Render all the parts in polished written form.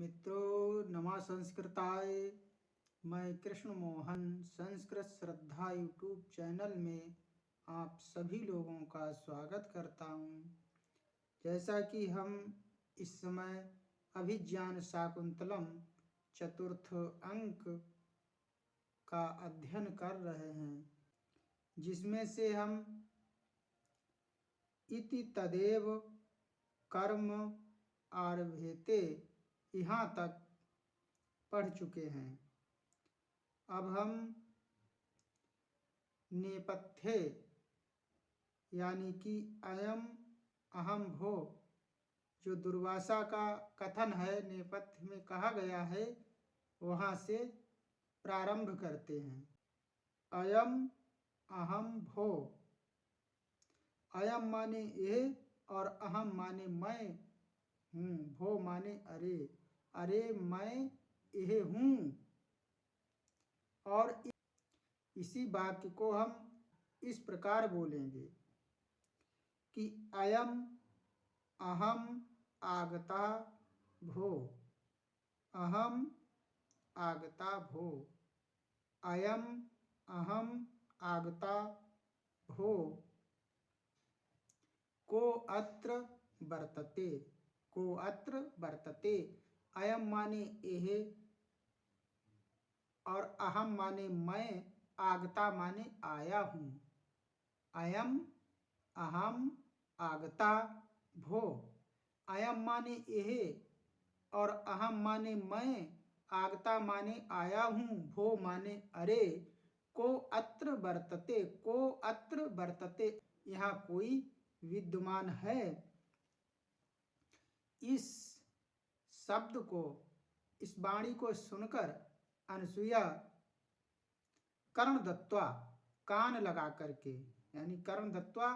मित्रों नमः संस्कृताय। मैं कृष्ण मोहन संस्कृत श्रद्धा यूट्यूब चैनल में आप सभी लोगों का स्वागत करता हूँ। जैसा कि हम इस समय अभिज्ञान शाकुंतलम चतुर्थ अंक का अध्ययन कर रहे हैं, जिसमें से हम इति तदेव कर्म आरभेते यहाँ तक पढ़ चुके हैं। अब हम नेपथ्य यानी कि अयम अहम भो, जो दुर्वासा का कथन है, नेपथ्य में कहा गया है, वहाँ से प्रारंभ करते हैं। अयम अहम भो, अयम माने ये और अहम माने मैं हूँ, भो माने अरे, अरे मैं यह हूँ। और इसी वाक्य को हम इस प्रकार बोलेंगे कि अयम अहम आगता भो, अहम आगता भो, अयम अहम आगता भो, को अत्र वर्तते, को अत्र वर्तते। अयम माने यह और अहम माने मैं, आगता माने आया हूँ। अयम अहम आगता भो, अयम माने यह और अहम माने मैं, आगता माने आया हूँ, भो माने अरे, को अत्र वर्तते, को अत्र वर्तते, यहाँ कोई विद्यमान है। इस शब्द को, इस वाणी को सुनकर अनसुईया कर्ण दत्वा, कान लगा करके, यानी कर्ण दत्वा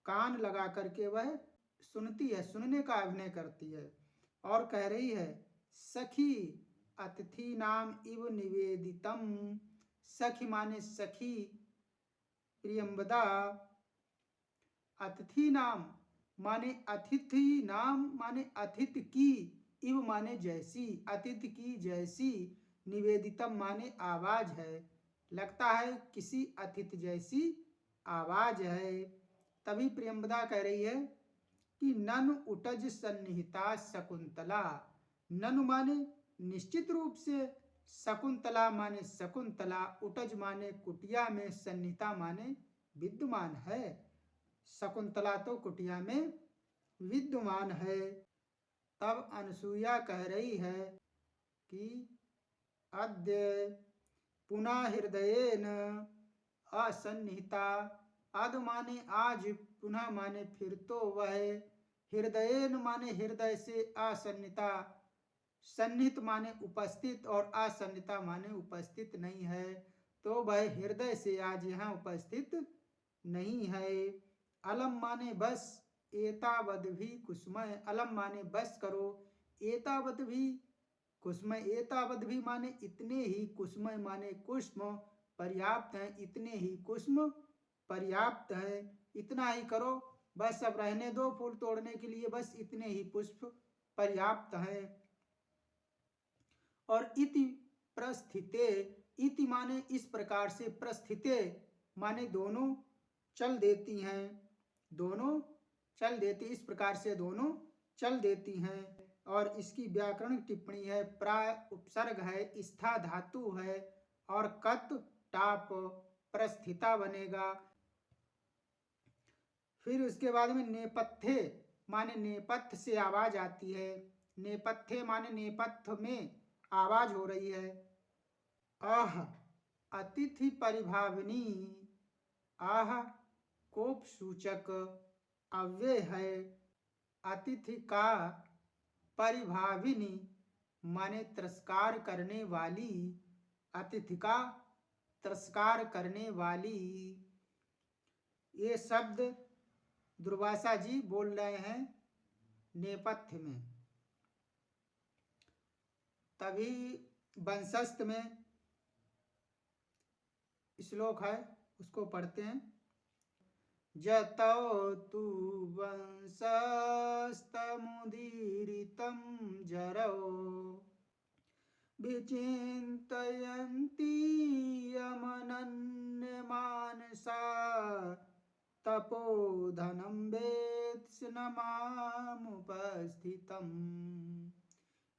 कान लगा करके वह सुनती है, सुनने का अभिनय करती है और कह रही है, सखी अतिथि नाम इव निवेदितम। सखी माने सखी प्रियंवदा, अतिथि नाम माने अतिथि नाम माने अतिथि की, इव माने जैसी, अतिथि की जैसी, निवेदितम माने आवाज है, लगता है किसी अतिथि जैसी आवाज है। तभी प्रियंवदा कह रही है कि ननु उटज सन्निहिता शकुंतला। ननु माने निश्चित रूप से, शकुंतला माने शकुंतला, उटज माने कुटिया में, सन्निहिता माने विद्यमान है। शकुंतला तो कुटिया में विद्यमान है। तब अनसुईया कह रही है कि अद्य पुनः हृदयेन असन्निहिता। अद माने आज, पुनः माने फिर तो वह, हृदयेन माने हृदय से, असन्निहिता सन्निहित माने उपस्थित और असन्निहिता माने उपस्थित नहीं है, तो वह हृदय से आज यहाँ उपस्थित नहीं है। अलम माने बस, एतावद भी कुसुमय, अलम माने बस करो, एतावद भी कुसुमय, एतावद भी माने इतने ही, कुसुमय माने कुसुम, पर्याप्त है, इतने ही कुसुम पर्याप्त है, इतना ही करो, बस अब रहने दो फूल तोड़ने के लिए, बस इतने ही पुष्प पर्याप्त है। और इति प्रस्थिते, इति माने इस प्रकार से, प्रस्थिते माने दोनों चल देती हैं, दोनों चल देती, इस प्रकार से दोनों चल देती हैं। और इसकी व्याकरण टिप्पणी है, प्राय उपसर्ग है, स्था धातु है और कत टाप प्रस्थिता बनेगा। फिर उसके बाद में नेपथ्य माने नेपथ्य से आवाज आती है, नेपथ्य माने नेपथ्य में आवाज हो रही है। आह अतिथि परिभाविनी, आह कोप सूचक अव्यय है, अतिथि का, परिभाविनी माने तिरस्कार करने वाली, अतिथि का तिरस्कार करने वाली। ये शब्द दुर्वासा जी बोल रहे हैं नेपथ्य में। तभी वंशस्थ में श्लोक है, उसको पढ़ते हैं। जतौ तु वंशस्तमुदीरितं जरौ विचिन्तयन्ति यमनन्यमानसा तपोधनं वेत्स्यमामुपस्थितम्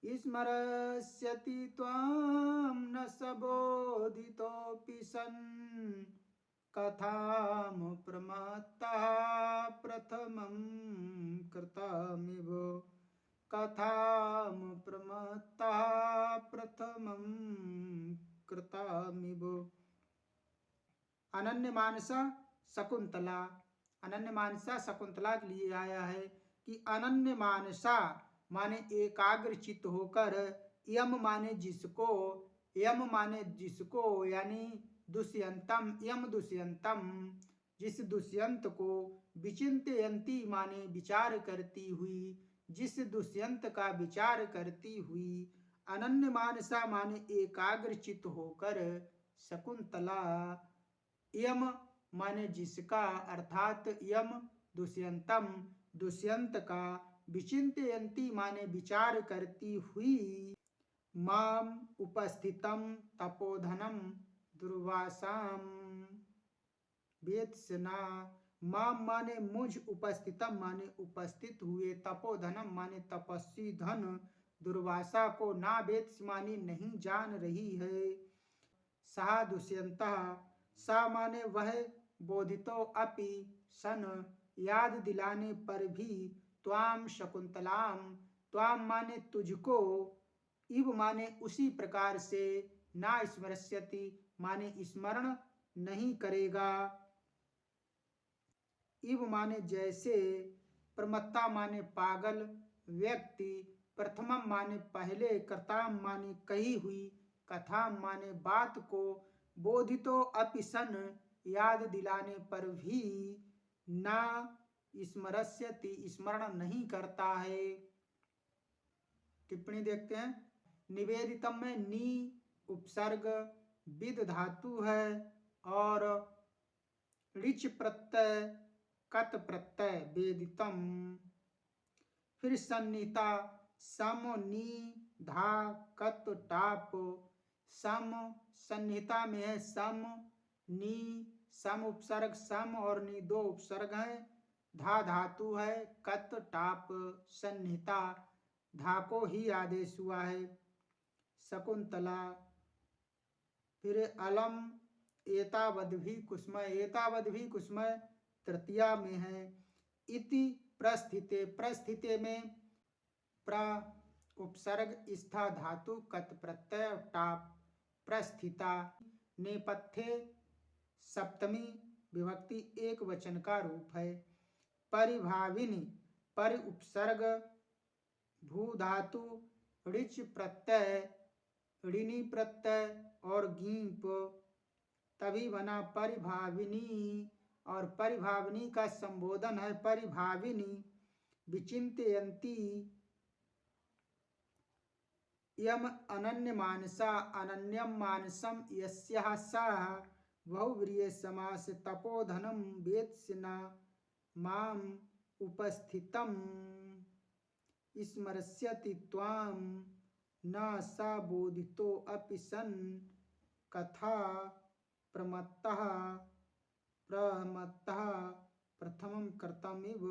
स्मरस्यति त्वां न सबोधितोऽपि सन् कथां प्रमत्तः प्रथमं कृतमिव कथां प्रमत्तः प्रथमं कृतमिव। अनन्य मानसा शकुंतला, अनन्य मानसा शकुंतला के लिए आया है कि अनन्य मानसा माने एकाग्र चित्त होकर, यम माने जिसको, यम माने जिसको यानी दुष्यंतम, यम दुष्यंतम जिस दुष्यंत को, विचिंतयंती माने विचार करती हुई, जिस दुष्यंत का विचार करती हुई, अनन्य मानसा माने एकाग्र चित्त होकर शकुंतला, यम माने जिसका अर्थात यम दुष्यंतम दुष्यंत का, विचिंतयंती माने विचार करती हुई, माम उपस्थितम तपोधनम दुर्वासाम वेत्सना, माम माने मुझ, उपस्थितम माने उपस्थित हुए, तपोधनम माने तपस्वी धन, दुर्वासा को ना वेत्स माने नहीं जान रही है। सा दुष्यंतः, सा माने वह, बोधितो अपि सन याद दिलाने पर भी, त्वाम शकुंतलाम, त्वाम माने तुझको, इव माने उसी प्रकार से, ना स्मरस्यति माने स्मरण नहीं करेगा, इव माने जैसे, प्रमत्ता माने पागल व्यक्ति, प्रथमम माने पहले, कृताम माने कही हुई, कथा माने बात को, बोधितो अपि सन याद दिलाने पर भी, ना स्मरस्यति स्मरण नहीं करता है। टिप्पणी देखते हैं। निवेदितम में नी उपसर्ग, विद धातु है और ऋच प्रत्यय, कत प्रत्यय, वेदितम। फिर सन्निहिता, सम नी धा कत टाप, सम सन्निहिता में है, सम नी, सम उपसर्ग, सम और नी दो उपसर्ग हैं, धा धातु है, कत टाप सन्निहिता, धा को ही आदेश हुआ है। शकुंतला, फिर अलम एतावद्भि कुसुमय, एतावद्भि कुसुमय तृतीया में है। इति प्रस्थिते, प्रस्थिते में प्र उपसर्ग, स्था धातु, कत प्रत्यय, टाप प्रस्थिता, नेपथ्ये सप्तमी विभक्ति एक वचन का रूप है। परिभाविनी, परि उपसर्ग, भू धातु, ऋच प्रत्यय, ऋणी प्रत्यय और गीप, तभी बना परिभाविनी, और परिभाविनी का संबोधन है परिभाविनी। विचिंतयंती, यम अनन्य मानसा, अनन्यम मानसम यस्याः सा बहुव्रीहि समास, तपोधनम वेत्स्यना माम उपस्थितम स्मरस्यति त्वां न सा बोधितो अपि सन् कथा प्रमत्तः प्रथमं कृतमिव।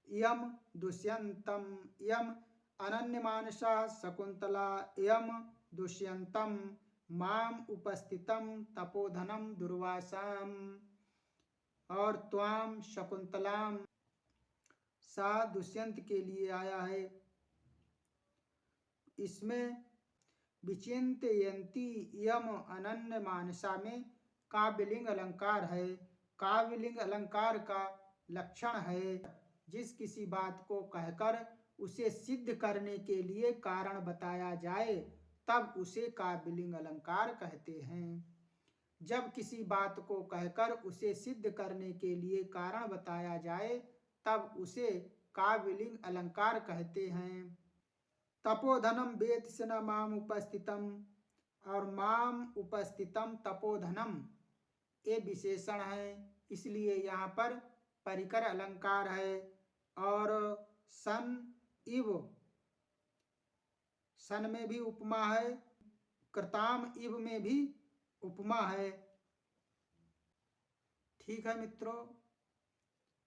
यम दुष्यंतम, यम अनन्य मानसा शकुंतला, यम दुष्यंतम माम उपस्थितम तपोधनम दुर्वासाम, और त्वाम शकुंतलाम, सा दुष्यंत के लिए आया है। इसमें विचिंतयंती यम अनन्य मानसा में काव्यलिंग अलंकार है। काव्यलिंग अलंकार का लक्षण है जिस किसी बात को कहकर उसे सिद्ध करने के लिए कारण बताया जाए तब उसे काव्यलिंग अलंकार कहते हैं। जब किसी बात को कहकर उसे सिद्ध करने के लिए कारण बताया जाए तब उसे काव्यलिंग अलंकार कहते हैं। तपोधनम वेत्स्यना माम उपस्थितम, और माम उपस्थितम तपोधनम ये विशेषण है, इसलिए यहाँ पर परिकर अलंकार है। और सन इव, सन में भी उपमा है, कृताम इव में भी उपमा है। ठीक है मित्रों,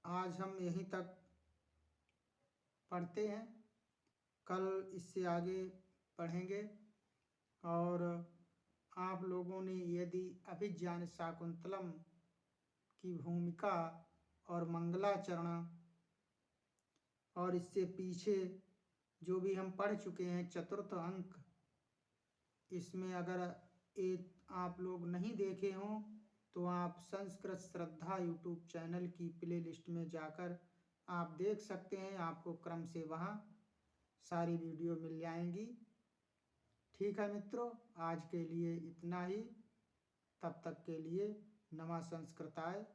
आज हम यहीं तक पढ़ते हैं, कल इससे आगे पढ़ेंगे। और आप लोगों ने यदि अभिज्ञान शाकुंतलम की भूमिका और मंगलाचरण और इससे पीछे जो भी हम पढ़ चुके हैं चतुर्थ अंक, इसमें अगर एक आप लोग नहीं देखे हों तो आप संस्कृत श्रद्धा यूट्यूब चैनल की प्लेलिस्ट में जाकर आप देख सकते हैं, आपको क्रम से वहाँ सारी वीडियो मिल जाएंगी। ठीक है मित्रों, आज के लिए इतना ही। तब तक के लिए नमः संस्कृताय।